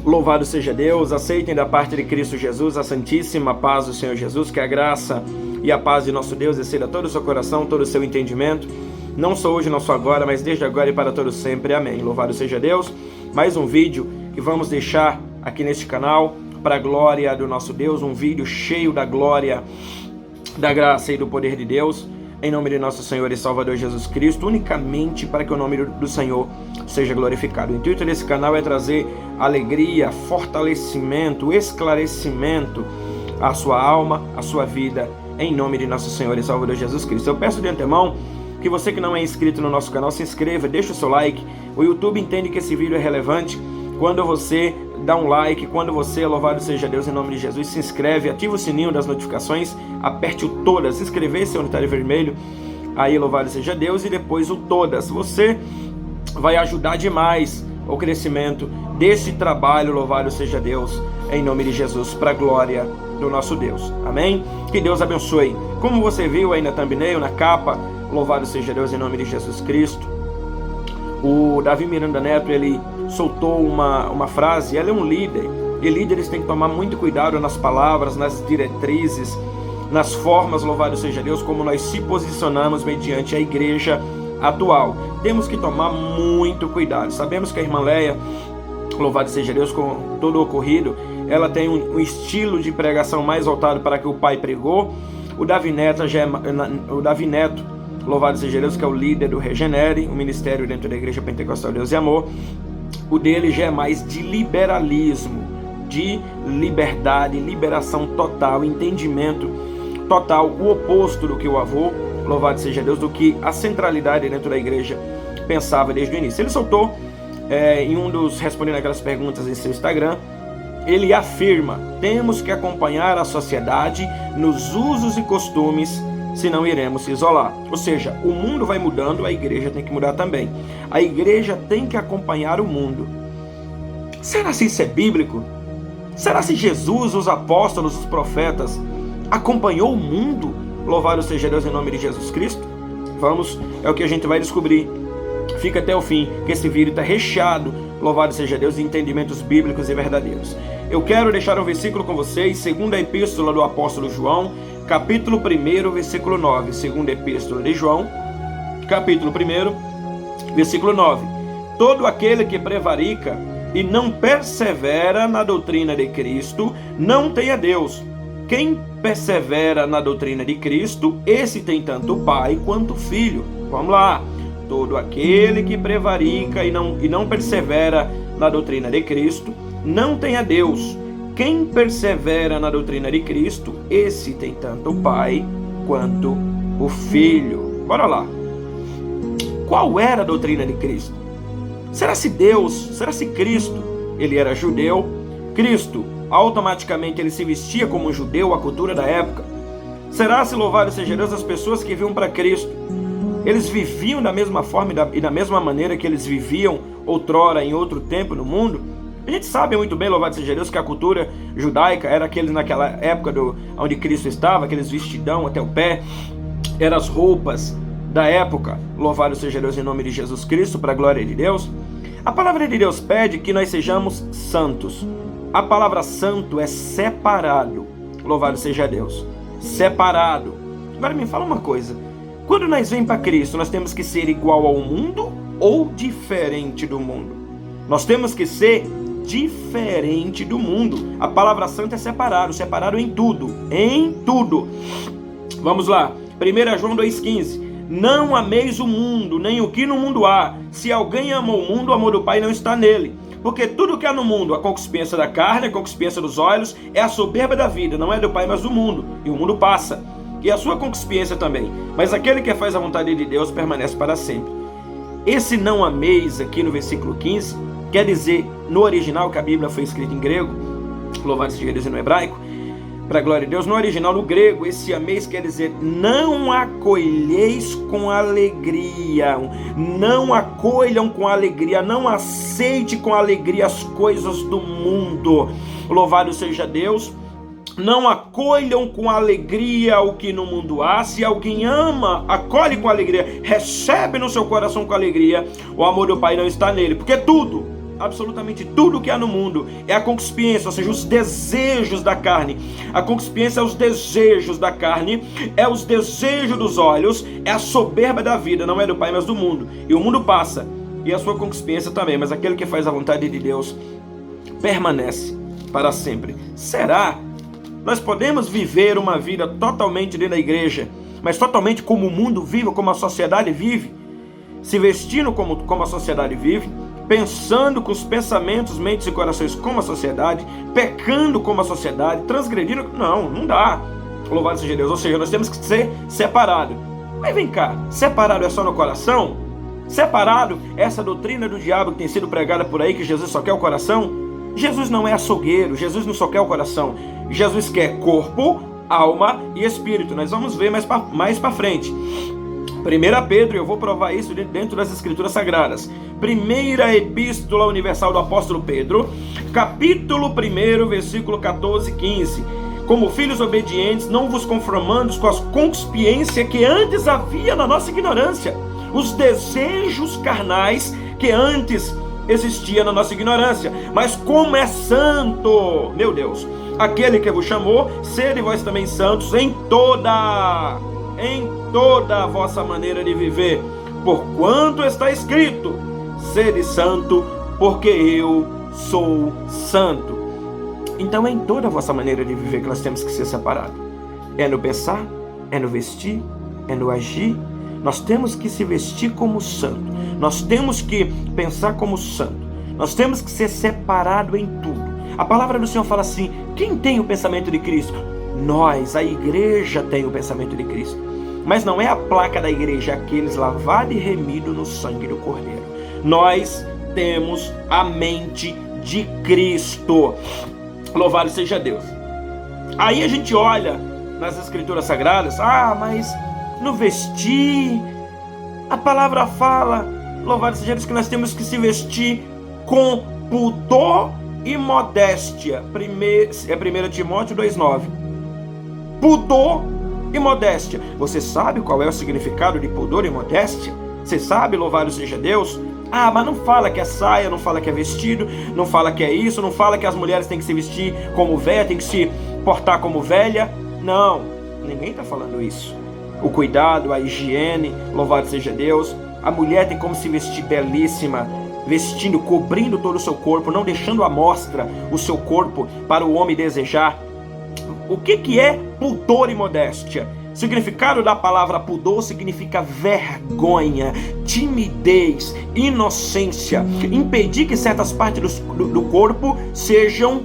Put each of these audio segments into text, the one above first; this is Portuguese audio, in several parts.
Louvado seja Deus, aceitem da parte de Cristo Jesus a santíssima paz do Senhor Jesus, que a graça e a paz de nosso Deus exceda todo o seu coração, todo o seu entendimento, não só hoje, não só agora, mas desde agora e para todo sempre, amém. Louvado seja Deus, mais um vídeo que vamos deixar aqui neste canal, para a glória do nosso Deus, um vídeo cheio da glória, da graça e do poder de Deus, em nome de nosso Senhor e Salvador Jesus Cristo, unicamente para que o nome do Senhor seja glorificado. O intuito desse canal é trazer alegria, fortalecimento, esclarecimento à sua alma, à sua vida, em nome de nosso Senhor e Salvador Jesus Cristo. Eu peço de antemão que você que não é inscrito no nosso canal, se inscreva, deixa o seu like. O YouTube entende que esse vídeo é relevante quando você dá um like, quando você, louvado seja Deus em nome de Jesus, se inscreve, ativa o sininho das notificações, aperte o todas, inscrever-se onde está em vermelho, aí louvado seja Deus, e depois o todas. Você vai ajudar demais o crescimento desse trabalho, louvado seja Deus, em nome de Jesus, para a glória do nosso Deus, amém? Que Deus abençoe. Como você viu aí na thumbnail, na capa, louvado seja Deus em nome de Jesus Cristo, o Davi Miranda Neto, ele soltou uma frase, ele é um líder, e líderes têm que tomar muito cuidado nas palavras, nas diretrizes, nas formas, louvado seja Deus, como nós se posicionamos mediante a igreja atual. Temos que tomar muito cuidado. Sabemos que a irmã Leia, louvado seja Deus, com todo o ocorrido, ela tem um estilo de pregação mais voltado para que o pai pregou. O Davi Neto, louvado seja Deus, que é o líder do Regenere, o ministério dentro da Igreja Pentecostal Deus e Amor, o dele já é mais de liberalismo, de liberdade, liberação total, entendimento total, o oposto do que o avô, louvado seja Deus, do que a centralidade dentro da igreja pensava desde o início. Ele soltou, respondendo aquelas perguntas em seu Instagram, ele afirma: temos que acompanhar a sociedade nos usos e costumes, senão iremos se isolar. Ou seja, o mundo vai mudando, a igreja tem que mudar também. A igreja tem que acompanhar o mundo. Será se isso é bíblico? Será se Jesus, os apóstolos, os profetas acompanhou o mundo? Louvado seja Deus em nome de Jesus Cristo. Vamos, é o que a gente vai descobrir. Fica até o fim, que esse vídeo está recheado, louvado seja Deus, de entendimentos bíblicos e verdadeiros. Eu quero deixar um versículo com vocês, segunda epístola do apóstolo João, capítulo 1, versículo 9. Segunda epístola de João, capítulo 1, versículo 9. Todo aquele que prevarica e não persevera na doutrina de Cristo, não tem a Deus. Quem persevera na doutrina de Cristo, esse tem tanto o Pai quanto o Filho. Vamos lá. Todo aquele que prevarica e não persevera na doutrina de Cristo, não tem a Deus. Quem persevera na doutrina de Cristo, esse tem tanto o Pai quanto o Filho. Bora lá. Qual era a doutrina de Cristo? Será se Cristo, ele era judeu? Cristo, automaticamente ele se vestia como um judeu, a cultura da época? Será se, louvado seja Deus, as pessoas que viam para Cristo, eles viviam da mesma forma e da mesma maneira que eles viviam outrora em outro tempo no mundo? A gente sabe muito bem, louvado seja Deus, que a cultura judaica era aqueles naquela época onde Cristo estava, aqueles vestidão até o pé, eram as roupas da época, louvado seja Deus em nome de Jesus Cristo, para a glória de Deus. A palavra de Deus pede que nós sejamos santos. A palavra santo é separado, louvado seja Deus, separado. Agora me fala uma coisa, quando nós vemos para Cristo, nós temos que ser igual ao mundo ou diferente do mundo? Nós temos que ser diferente do mundo. A palavra santo é separado em tudo, em tudo. Vamos lá, 1 João 2,15. Não ameis o mundo, nem o que no mundo há. Se alguém ama o mundo, o amor do Pai não está nele. Porque tudo que há no mundo, a concupiscência da carne, a concupiscência dos olhos, é a soberba da vida, não é do Pai, mas do mundo. E o mundo passa, e a sua concupiscência também. Mas aquele que faz a vontade de Deus permanece para sempre. Esse não ameis aqui no versículo 15, quer dizer, no original, que a Bíblia foi escrita em grego, louvado seja Deus, e no hebraico, para a glória de Deus, no original, no grego, esse ameis quer dizer não acolheis com alegria, não acolham com alegria, não aceite com alegria as coisas do mundo, louvado seja Deus. Não acolham com alegria o que no mundo há. Se alguém ama, acolhe com alegria, recebe no seu coração com alegria, o amor do Pai não está nele, porque tudo absolutamente tudo que há no mundo é a concupiscência, ou seja, os desejos da carne. A concupiscência é os desejos da carne, é os desejos dos olhos, é a soberba da vida, não é do Pai, mas do mundo. E o mundo passa, e a sua concupiscência também, mas aquele que faz a vontade de Deus permanece para sempre. Será? Nós podemos viver uma vida totalmente dentro da igreja, mas totalmente como o mundo vive, como a sociedade vive, se vestindo como a sociedade vive, pensando com os pensamentos, mentes e corações como a sociedade, pecando como a sociedade, transgredindo? Não dá. Louvado seja Deus. Ou seja, nós temos que ser separados. Mas vem cá, separado é só no coração? Separado é essa doutrina do diabo que tem sido pregada por aí, que Jesus só quer o coração? Jesus não é açougueiro, Jesus não só quer o coração. Jesus quer corpo, alma e espírito. Nós vamos ver mais para frente. 1 Pedro, eu vou provar isso dentro das Escrituras Sagradas. Primeira Epístola Universal do Apóstolo Pedro, capítulo 1, versículo 14 e 15. Como filhos obedientes, não vos conformando com as concupiscências que antes havia na nossa ignorância, os desejos carnais que antes existia na nossa ignorância. Mas como é santo, meu Deus, aquele que vos chamou, sede vós também santos em toda a vossa maneira de viver, porquanto está escrito: sede santo, porque eu sou santo. Então é em toda a vossa maneira de viver que nós temos que ser separados. É no pensar, é no vestir, é no agir. Nós temos que se vestir como santo, nós temos que pensar como santo, nós temos que ser separado em tudo. A palavra do Senhor fala assim: quem tem o pensamento de Cristo? Nós, a igreja, tem o pensamento de Cristo. Mas não é a placa da igreja, é aqueles lavados e remidos no sangue do Cordeiro. Nós temos a mente de Cristo. Louvado seja Deus. Aí a gente olha nas Escrituras Sagradas: mas no vestir, a palavra fala, louvado seja Deus, que nós temos que se vestir com pudor e modéstia. 1 Timóteo 2,9. Pudor e modéstia. Você sabe qual é o significado de pudor e modéstia? Você sabe, louvado seja Deus? Mas não fala que é saia, não fala que é vestido, não fala que é isso, não fala que as mulheres têm que se vestir como velha, têm que se portar como velha. Não, ninguém está falando isso. O cuidado, a higiene, louvado seja Deus. A mulher tem como se vestir belíssima, vestindo, cobrindo todo o seu corpo, não deixando à mostra o seu corpo para o homem desejar. O que é pudor e modéstia? O significado da palavra pudor significa vergonha, timidez, inocência, impedir que certas partes do corpo sejam,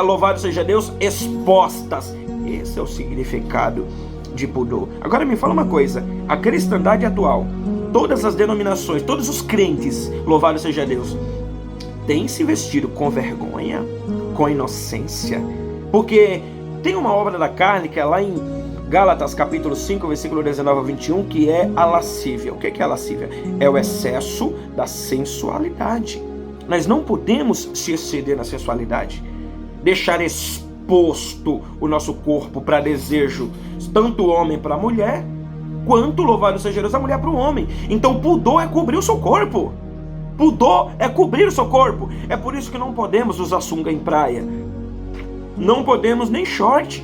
louvado seja Deus, expostas. Esse é o significado de pudor. Agora me fala uma coisa: a cristandade atual, todas as denominações, todos os crentes, louvado seja Deus, têm se vestido com vergonha, com inocência? Porque tem uma obra da carne que é lá em Gálatas capítulo 5, versículo 19 a 21, que é a lascívia. O que é a lascívia? É o excesso da sensualidade. Nós não podemos se exceder na sensualidade, deixar exposto o nosso corpo para desejo, tanto o homem para a mulher, quanto, louvado seja Deus, a mulher para o homem. Então pudor é cobrir o seu corpo. Pudor é cobrir o seu corpo. É por isso que não podemos usar sunga em praia, não podemos nem short.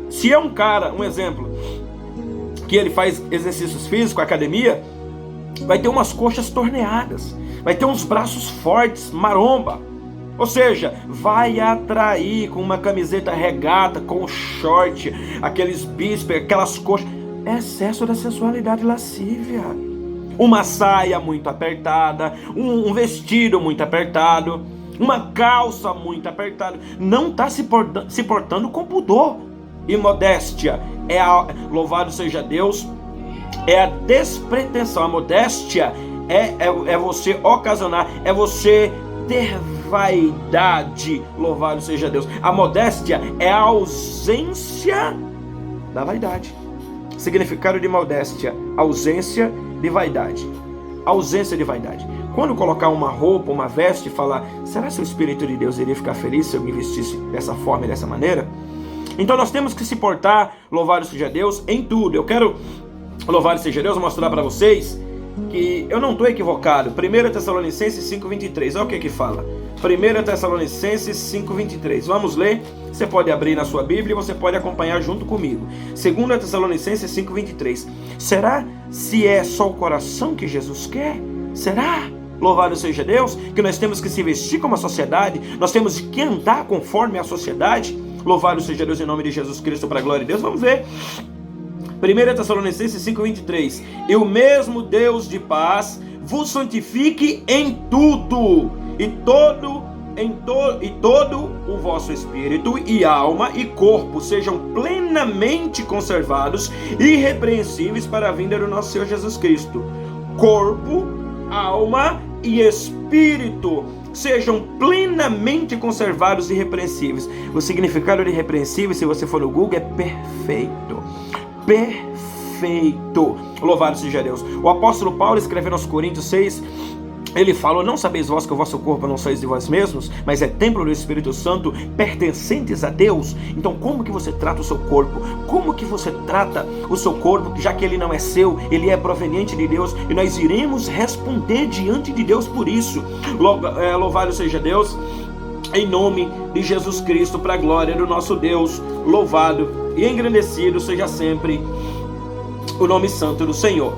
Se é um cara, um exemplo, que ele faz exercícios físicos, academia, vai ter umas coxas torneadas, vai ter uns braços fortes, maromba. Ou seja, vai atrair com uma camiseta regata, com short, aqueles bíceps, aquelas coxas. É excesso da sensualidade lascívia. Uma saia muito apertada, um vestido muito apertado, uma calça muito apertada. Não está se portando com pudor e modéstia. Louvado seja Deus, é a despretensão. A modéstia é você ocasionar, é você ter vaidade. Louvado seja Deus. A modéstia é a ausência da vaidade. Significado de modéstia: ausência de vaidade. Ausência de vaidade. Quando colocar uma roupa, uma veste, e falar: será que o Espírito de Deus iria ficar feliz se eu me vestisse dessa forma e dessa maneira? Então nós temos que se portar, louvado seja Deus, em tudo. Eu quero, louvado seja Deus, mostrar para vocês que eu não estou equivocado. 1 Tessalonicenses 5:23, olha o que fala. 1 Tessalonicenses 5:23, vamos ler. Você pode abrir na sua Bíblia e você pode acompanhar junto comigo. 2 Tessalonicenses 5:23. Será se é só o coração que Jesus quer? Será? Louvado seja Deus, que nós temos que se vestir como a sociedade, nós temos que andar conforme a sociedade. Louvado seja Deus em nome de Jesus Cristo, para a glória de Deus. Vamos ver. 1 Tessalonicenses 5:23. E o mesmo Deus de paz vos santifique em tudo, e todo o vosso espírito e alma e corpo sejam plenamente conservados e irrepreensíveis para a vinda do nosso Senhor Jesus Cristo. Corpo, alma e espírito sejam plenamente conservados e irrepreensíveis. O significado de irrepreensível, se você for no Google, é perfeito. Perfeito. Louvado seja Deus. O apóstolo Paulo, escrevendo aos Coríntios 6, ele falou: não sabeis vós que o vosso corpo não sois de vós mesmos, mas é templo do Espírito Santo, pertencentes a Deus. Então como que você trata o seu corpo? Como que você trata o seu corpo, já que ele não é seu, ele é proveniente de Deus, e nós iremos responder diante de Deus por isso. Louvado seja Deus, em nome de Jesus Cristo, para a glória do nosso Deus. Louvado e engrandecido seja sempre o nome santo do Senhor.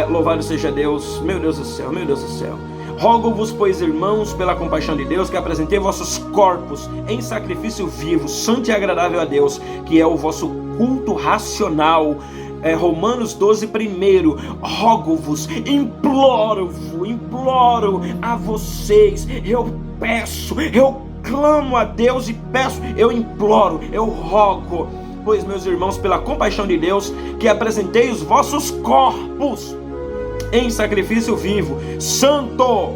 Louvado seja Deus. Meu Deus do céu, meu Deus do céu. Rogo-vos, pois, irmãos, pela compaixão de Deus, que apresentei vossos corpos em sacrifício vivo, santo e agradável a Deus, que é o vosso culto racional. Romanos 12:1. Rogo-vos, imploro a vocês, eu peço, eu clamo a Deus e peço, eu imploro, eu rogo, pois, meus irmãos, pela compaixão de Deus, que apresentei os vossos corpos em sacrifício vivo, santo,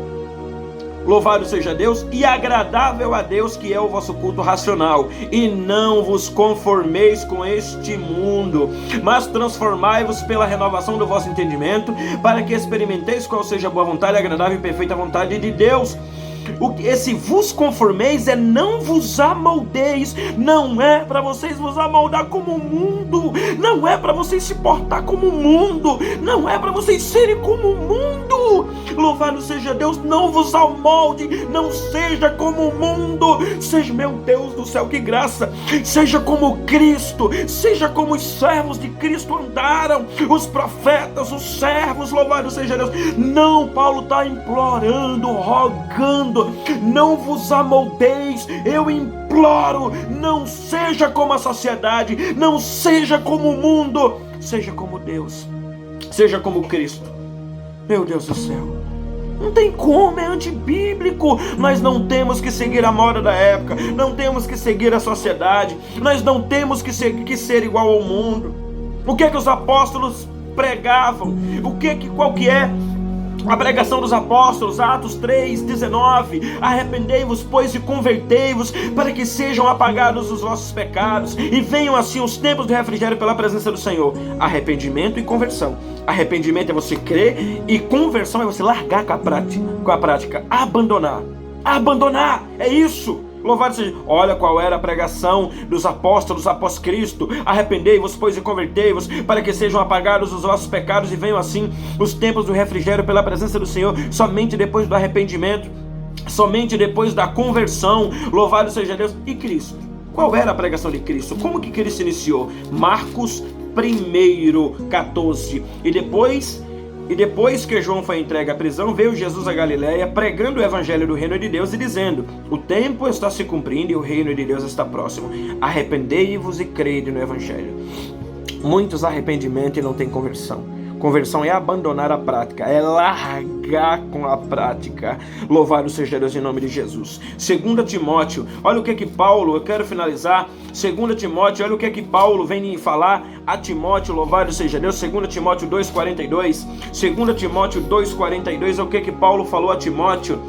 louvado seja Deus, e agradável a Deus, que é o vosso culto racional. E não vos conformeis com este mundo, mas transformai-vos pela renovação do vosso entendimento, para que experimenteis qual seja a boa vontade, agradável e perfeita vontade de Deus. Esse vos conformeis é não vos amoldeis. Não é para vocês vos amoldar como o mundo, não é para vocês se portar como o mundo, não é para vocês serem como o mundo. Louvado seja Deus, não vos amolde, não seja como o mundo. Seja, meu Deus do céu, que graça. Seja como Cristo, seja como os servos de Cristo andaram, os profetas, os servos. Louvado seja Deus. Não, Paulo está implorando, rogando: não vos amoldeis. Eu imploro, não seja como a sociedade, não seja como o mundo, seja como Deus, seja como Cristo. Meu Deus do céu, não tem como, é antibíblico. Nós não temos que seguir a moda da época, não temos que seguir a sociedade, nós não temos que ser igual ao mundo. O que é que os apóstolos pregavam? Qual que é a pregação dos apóstolos? Atos 3:19. Arrependei-vos, pois, e convertei-vos, para que sejam apagados os vossos pecados, e venham assim os tempos de refrigério pela presença do Senhor. Arrependimento e conversão. Arrependimento é você crer, e conversão é você largar com a prática, abandonar, é isso. Louvado seja. Olha qual era a pregação dos apóstolos após Cristo: arrependei-vos, pois, e convertei-vos, para que sejam apagados os vossos pecados, e venham assim os tempos do refrigério pela presença do Senhor. Somente depois do arrependimento, somente depois da conversão. Louvado seja Deus. E Cristo? Qual era a pregação de Cristo? Como que Cristo iniciou? Marcos 1:14. E depois que João foi entregue à prisão, veio Jesus a Galiléia, pregando o evangelho do reino de Deus e dizendo: o tempo está se cumprindo e o reino de Deus está próximo. Arrependei-vos e crede no evangelho. Muitos arrependimentos e não tem conversão. Conversão é abandonar a prática, é largar com a prática. Louvado seja Deus em nome de Jesus. 2 Timóteo, olha o que Paulo, eu quero finalizar. 2 Timóteo, olha o que Paulo vem falar a Timóteo. Louvado seja Deus. 2 Timóteo 2:42. 2 Timóteo 2:42 é o que Paulo falou a Timóteo.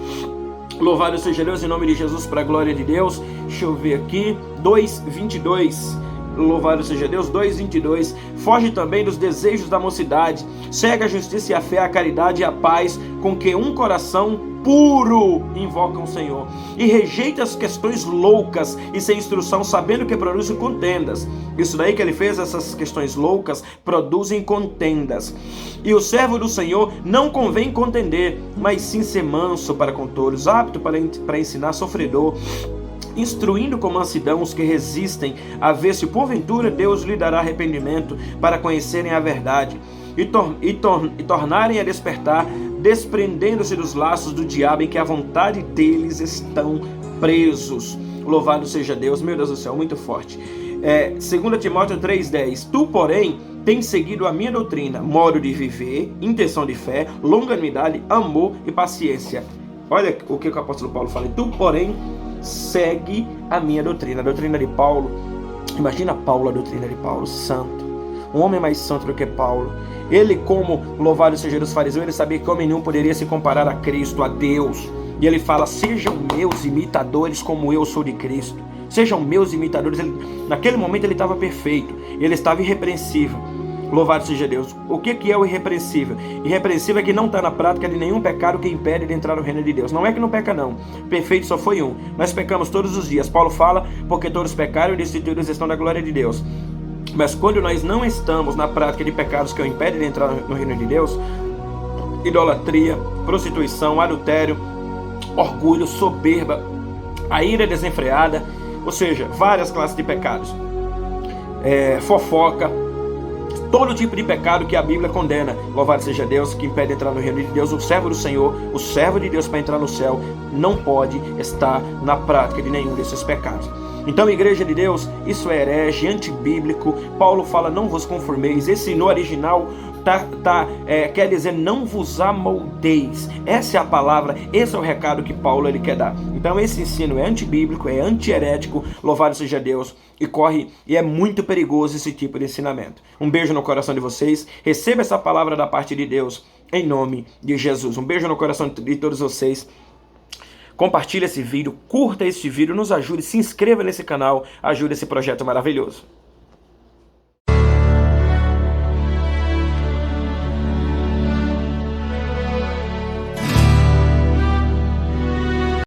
Louvado seja Deus em nome de Jesus, para a glória de Deus. Deixa eu ver aqui. 2:22. louvado seja Deus, 2:22, foge também dos desejos da mocidade, segue a justiça e a fé, a caridade e a paz, com que um coração puro invoca o Senhor, e rejeita as questões loucas e sem instrução, sabendo que produzem contendas. Isso daí que ele fez, essas questões loucas produzem contendas. E o servo do Senhor não convém contender, mas sim ser manso para com todos, apto para ensinar, sofredor, instruindo com mansidão os que resistem, a ver se porventura Deus lhe dará arrependimento, para conhecerem a verdade e tornarem a despertar, desprendendo-se dos laços do diabo em que a vontade deles estão presos. Louvado seja Deus. Meu Deus do céu, muito forte. 2 Timóteo 3:10, tu, porém, tens seguido a minha doutrina, modo de viver, intenção de fé, longanimidade, amor e paciência. Olha o que o apóstolo Paulo fala. Tu, porém, segue a minha doutrina. A doutrina de Paulo. Imagina Paulo, a doutrina de Paulo, santo. Um homem mais santo do que Paulo. Ele, como louvado seja Deus fariseu, ele sabia que homem nenhum poderia se comparar a Cristo, a Deus. E ele fala, sejam meus imitadores como eu sou de Cristo. Sejam meus imitadores. Naquele momento ele estava perfeito. Ele estava irrepreensível. Louvado seja Deus. O que é o irrepreensível? Irrepreensível é que não está na prática de nenhum pecado que impede de entrar no reino de Deus. Não é que não peca não. Perfeito só foi um. Nós pecamos todos os dias. Paulo fala, porque todos pecaram e destituídos estão da glória de Deus. Mas quando nós não estamos na prática de pecados que o impedem de entrar no reino de Deus, idolatria, prostituição, adultério, orgulho, soberba, a ira desenfreada, ou seja, várias classes de pecados, fofoca, todo tipo de pecado que a Bíblia condena, louvado seja Deus, que impede de entrar no reino de Deus. O servo do Senhor, o servo de Deus para entrar no céu, não pode estar na prática de nenhum desses pecados. Então, igreja de Deus, isso é herege, antibíblico. Paulo fala, não vos conformeis. Esse no original quer dizer, não vos amoldeis. Essa é a palavra, esse é o recado que Paulo ele quer dar. Então, esse ensino é antibíblico, é antiherético, louvado seja Deus, e é muito perigoso esse tipo de ensinamento. Um beijo no coração de vocês, receba essa palavra da parte de Deus, em nome de Jesus. Um beijo no coração de todos vocês. Compartilhe esse vídeo, curta esse vídeo, nos ajude, se inscreva nesse canal, ajude esse projeto maravilhoso.